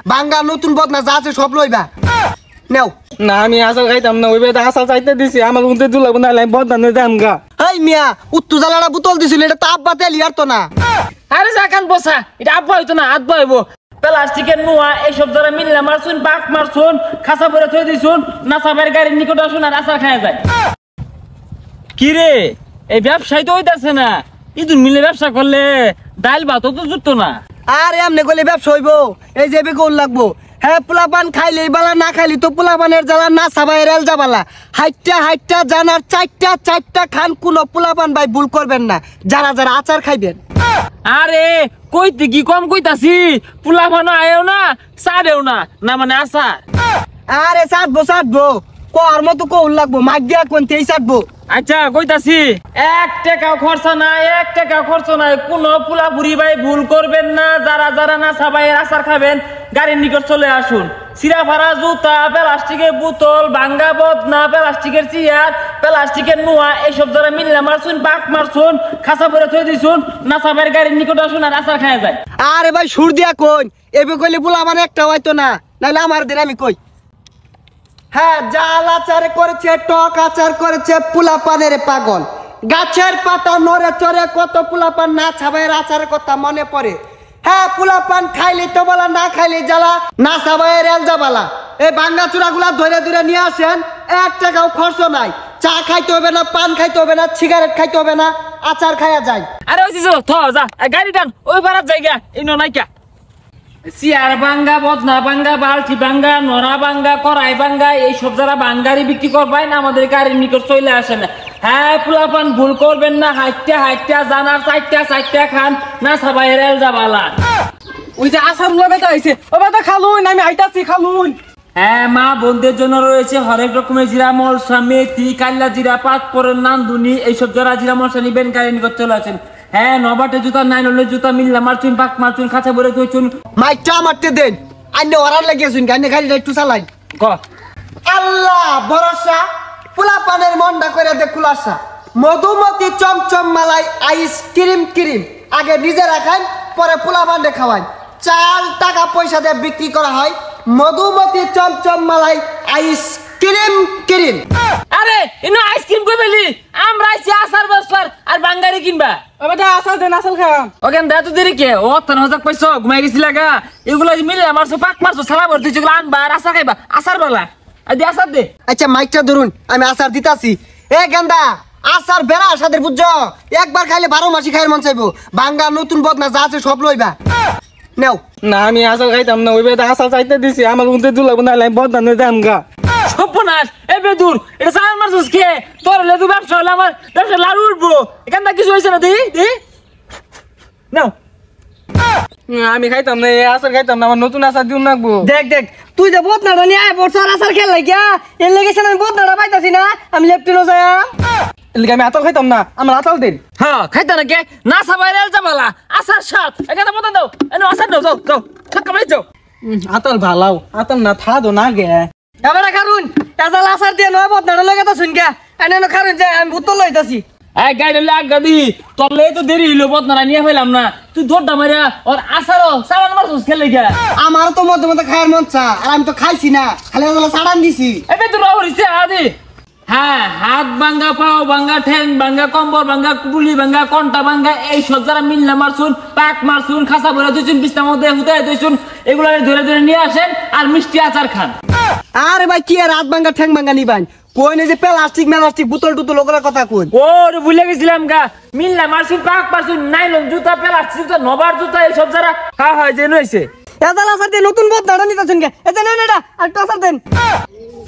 বাঙ্গা নতুন বদনা যা আছে সব লইবা নেও। না আমি আসাল খাইতাম না, ওই বেটা আসাল চাইতে দিছি, আমার উনতে দুলা বনা লাই বদনা নে দাম গা। এই মিয়া উত্তু জ্বালাটা বোতল দিছিল, এটা তো আব্বা তেল ইয়ার তো না। আরে জাকান বসা, এটা আব্বা হইতো না আব্বা হইব। প্লাস্টিকের নোয়া এইসব দ্বারা মিললে মারছুন, পাক মারছুন, খাসা পরে থই দিছুন, নাসাবের গাড়ির নিকট আসুন আর আচার খাওয়া যায়। কি রে এই ব্যবসায় তো হইতাছে না, ইদুন মিলে ব্যবসা করলে ডাইল ভাতও তো জুটতো না। আর এমনি করলে ব্যবসা হইব, এই যে বেগুন লাগবো। হ্যাঁ পোলাপান খাইলে বালা, না খাইলি তো পোলাপানের জ্বালা, না সাবাই রেল যাবালা। হাইটটা জানার চারটা খান, কোন পোলাপান ভাই ভুল করবেন না, যারা যারা আচার খাইবেন। আরে কইতে কি কম কইতাছি, পোলা ভানো আয়ও না সারেও না, না মানে আচার। আরে সাটবো কর মতো কৌল লাগবো, মাগ দিয়া কোনতেই সাটবো। আচ্ছা কইতাছি, 1 টাকাও খরচা নাই, 1 টাকাও খরচ নাই, কোন পোলা বুড়ি ভাই ভুল করবেন না। যারা যারা না সাবাই আচার খাবেন গাড়ির নিকট চলে আসুন। সিরা ভাড়া জুতা, প্লাস্টিকের বোতল, ভাঙ্গা বদনা, প্লাস্টিকের চেয়ার, প্লাস্টিকের নোয়া এইসব দ্বারা মিললে মারছুন, পাক মারছুন, খাসা পরে থই দিছুন, না সাবাইয়ের গাড়ির নিকট আসুন আর আচার খাওয়া যায়। আরে ভাই সুর দিয়া কই, এবে কইলে পোলাপান একটা হয়তো না, নাইলে আমার দিন আমি কই। হ্যাঁ জাল আচার করেছে, টক আচার করেছে, পোলাপানের পাগল। গাছের পাতা নড়ে চড়ে কত পোলাপান না ছাবাইয়ের আচারের কথা মনে পড়ে। হ্যাঁ পোলাপান খাইলে তো বলা, না খাইলে জ্বালা, না ছাবাইয়ের এল যাবালা। এই ভাঙ্গা চূড়াগুলা ধরে নিয়ে আসেন, 1 টাকাও খরচ নাই। চা খাইতে হবে না, পান খাইতে হবে না, সিগারেট খাইতে হবে না, আচার খাইয়া যায়। আরে ওই যা গাড়ি টান, ওই ভাড়ার জায়গা এই নাইকা। চেয়ার ভাঙ্গা, বদনা ভাঙ্গা, বালতি ভাঙ্গা, নড়া ভাঙ্গা, কড়াই ভাঙ্গা এইসব যারা ভাঙ্গারি বিক্রি করবেন আমাদের গাড়ির নিকট চলে আসেন। হ্যাঁ পোলাপান ভুল করবেন না, হাইটটা জানার চারটা খান, না সবাই রেল যাবালা। ওই যে আসার লাগাতে আইছে, ও বেটা খালুন, আমি আইতাছি খালুন। হ্যাঁ মা বোনদের জন্য রয়েছে হরেক রকমের জিরা মশলা, মেথি, কাল্লা জিরা, পাঁচফোড়ন, নান্দুনি এইসব যারা জিরা মশলা নিবেন গাড়ির নিকট চলে আসেন। হ্যাঁ নবাটে জুতা, নাইলনের জুতা মিললে মারছুন, পাক মারছুন, খাঁচা ভরে থইছুন। মাইকটা মারতে দেন, আইনে ওরার লাগিয়েছুন, গাইনে গাড়িটা একটু চালাই। আল্লাহ ভরসা, পোলাপানের মনটা করে দে খুলাসা। মধুমতি চমচম মালাই আইসক্রিম আগে নিজেরা খান, পরে পোলাপানে খাওয়ান। 4 টাকা পয়সা দিয়ে বিক্রি করা হয় মধুমতি চমচম মালাই আইসক্রিম। আরে ইনো আইসক্রিম কই পেলি? আমরা আইছি আচার বসার আর বাঙ্গারি কিনবা। ও বেটা আসাল দেন, আসাল খাম। ওখান দা তো দেরি কে, ও তন হজাক পয়সা ঘুমাই গেছি লাগা। এগুলো মিলে আমার সব পাক মারছো, সারা ভর্তি যেগুলো আনবা আর আচার খাইবা, আচার বালা আর দিয়ে আচার দে। আচ্ছা মাইকটা ধরুন, আমি আচার দিতাছি। এ গেন্দা আচার বেড়া সাদের বুঝছো, একবার খাইলে 12 মাসি খাইয়ের মন চাইবো। বাঙ্গা নতুন বদনা যা আছে সব লইবা নেও। না আমি আসাল খাইতাম না, ওই বেটা আসাল চাইতে দিছি, আমার উনতে দুলা বনা লাই বদনা নে দাম গা। সর্বনাশ, এ বেদুর এটা সার মারছস কে? তোর লেদু ব্যবসা হলে আমার ব্যবসা লাড়ু উঠবো। এখানটা কিছু হয়েছে না, দি নাও। আমি খাইতাম না, এই আচার খাইতাম না, আমার নতুন আচার দিন রাখবো। দেখ তুই যে বদনাটা নিয়ে আয় বছর আচার খেল লাগিয়া, এর লেগেছে আমি বদনাটা পাইতাছি না, আমি লেফটেনও যাই। এলিকে আমি আতাল খাইতাম না, আমার আতাল দিন। হ্যাঁ খাইতা না কে, না সবাই রেল যাবালা আচার সাত। এখানে বদন দাও, এনে আচার দাও, যাও ঠাক্কা মারি যাও। আতাল ভালাও, আতাল না থা দো না গে। এবারে খারুন এজাল আচার দিয়ে নয় বদনাটা লাগাতা শুন গে, এনে খারুন যে আমি বোতল লইতাছি। এই গাড়ি লাগা দি, তোর লে তো দেরি হইলো, বদনারা নিয়ে ফেলাম না। তুই দৌড়টা মারিয়া ওর আচারও সারান মারছস খেলে গিয়া। আমারও তো মধ্যে খাইয়ার মন চা, আর আমি তো খাইছি না, খালি সাড়ান দিছি। এবে তো রাহরিছে আদি। হ্যাঁ হাত ভাঙ্গা, পাও ভাঙ্গা, ঠ্যাং ভাঙ্গা, কম্বর ভাঙ্গা, কুপুলি ভাঙ্গা, কন্টা ভাঙ্গা এই সব যারা মিললে মারছুন, পাক মারছুন, খাসা ভরে দিয়েছুন, বিছনার মধ্যে হুদায় দিয়েছুন, এগুলো ধরে নিয়ে আসেন আর মিষ্টি আচার খান। আরে ভাই কি আর হাত ভাঙ্গা ঠ্যাং ভাঙ্গা নিবান, কোন যে প্লাস্টিক বোতল টুতল ওগুলোর কথা কোন। ওরে ভুলে গেছিলাম গা, মিললে মারছুন, পাক মারছুন, নাইলন জুতা, প্লাস্টিক জুতা, নবার জুতা এই সব যারা হয় যে নইছে। এজাল আচার দিয়ে নতুন বদনাটা নিতেছেন গে, এটা নেন, এটা আর একটু আচার দেন।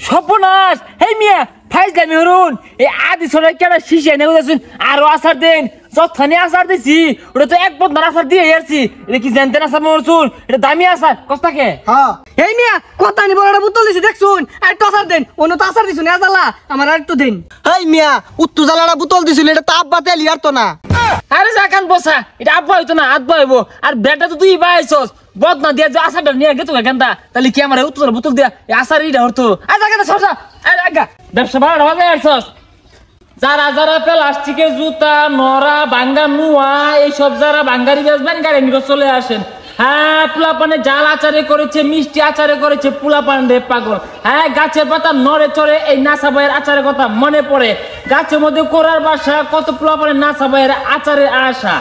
সর্বনাশ, হেই মিয়া ফাইজলামি হরুন, এই আদি সোনার কেনা শিশে নেই বুঝেছেন, আরো আচার দেন। যথানি আচার দিছি, ওটা তো এক বদনার আচার দিয়ে আসছি। এটা কি জানতেন আচার মরছুন, এটা দামি আচার কস্তাকে। হ্যাঁ এই মিয়া কথা নি বড় বোতল দিছি দেখছুন, আর একটু আচার দেন। অন্য তো আচার দিছুন, এজালা আমার আর একটু দেন। এই মিয়া উত্তু জ্বালাটা বোতল দিছিল, এটা তো আব্বা তেল ইয়ার তো না। আরে জাকান বসা, এটা আব্বা হইতো না আব্বা হইব। আর বেটা তো তুই বাইছস, বদনা দিয়া যে আচারটা নিয়ে গেতো কেনটা, তাহলে কি আমার উত্তর বোতল দিয়া আচার ইটা হতো। আচ্ছা কেন সরসা আগা ব্যবসা বাড়া হবে আসছস। যারা যারা প্লাস্টিকের জুতা, নড়া, ভাঙ্গা, নুয়া এইসব যারা ভাঙ্গারি বেচবেন গাড়ি নিয়ে চলে আসেন। হ্যাঁ পোলাপানে জাল আচারে করেছে, মিষ্টি আচারে করেছে, পোলাপান রে পাগল। হ্যাঁ গাছের পাতা নড়ে চড়ে এই নাসা ভাইয়ের আচারের কথা মনে পড়ে। গাছের মধ্যে কোরার বাসা, কত পোলাপানের নাসা ভাইয়ের আচারের আশা।